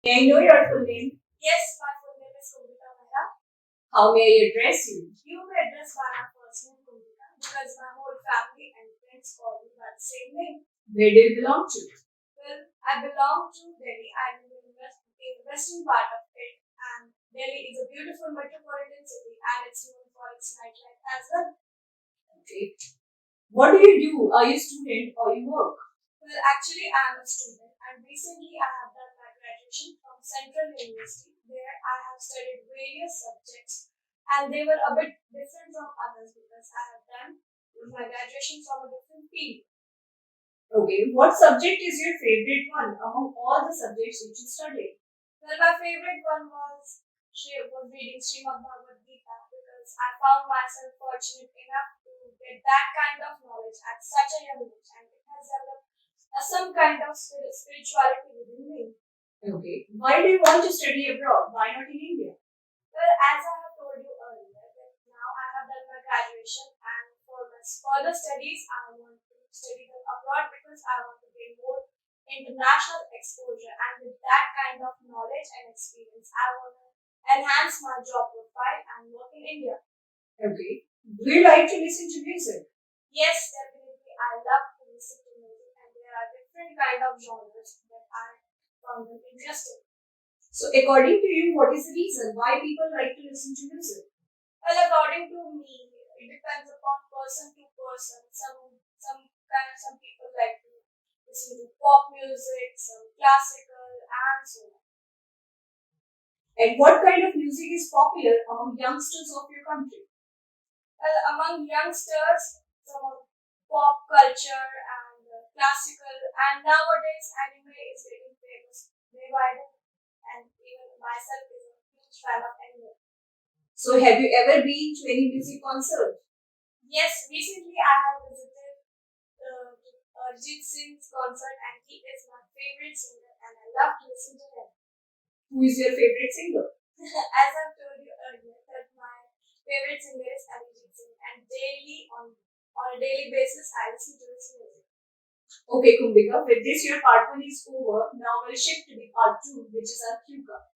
May I know your full name? Yes, my full name is Kumita Mehra. How may I address you? You may address by my first name Kumita because my whole family and friends call me by the same name. Where do you belong to? Well, I belong to Delhi. I live in the western part of it, and Delhi is a beautiful metropolitan city, and it's known for its nightlife as well. Okay. What do you do? Are you a student or you work? Well, actually, I am a student, and recently I have done my graduation from Central University, where I have studied various subjects, and they were a bit different from others because I have done my graduation from a different field. Okay. What subject is your favorite one among all the subjects which you studied? Well, my favorite one was reading Srimad Bhagavad Gita because I found myself fortunate enough to get that kind of knowledge at such a young age, and it has developed some kind of spirituality within me. Okay. Why do you want to study abroad? Why not in India? Well, as I have told you earlier, that now I have done my graduation, and for my further studies, I want to study them abroad because I want to gain more international exposure, and with that kind of knowledge and experience, I want to enhance my job profile and work in India. Okay. Do you like to listen to music? Yes, definitely. I love to listen to music, and there are different kind of genres that I found them interesting. So, according to you, what is the reason why people like to listen to music? Well, according to me, it depends upon person to person. Some people like to listen to pop music, some classical, and so on. And what kind of music is popular among youngsters of your country? Well, among youngsters, some of pop culture and classical, and nowadays anime is getting famous day by day, and even myself is a huge fan of anime. So, have you ever been to any music concert? Yes, recently I have visited Arjit Singh's concert, and he is my favorite singer, and I love to listen to him. Who is your favorite singer? As I've told you earlier, that my favorite singer is Arjit Singh, and on a daily basis I listen to his music. Okay, Kumbhika, with this, your part one is over. Now we'll shift to the part two, which is our cue card.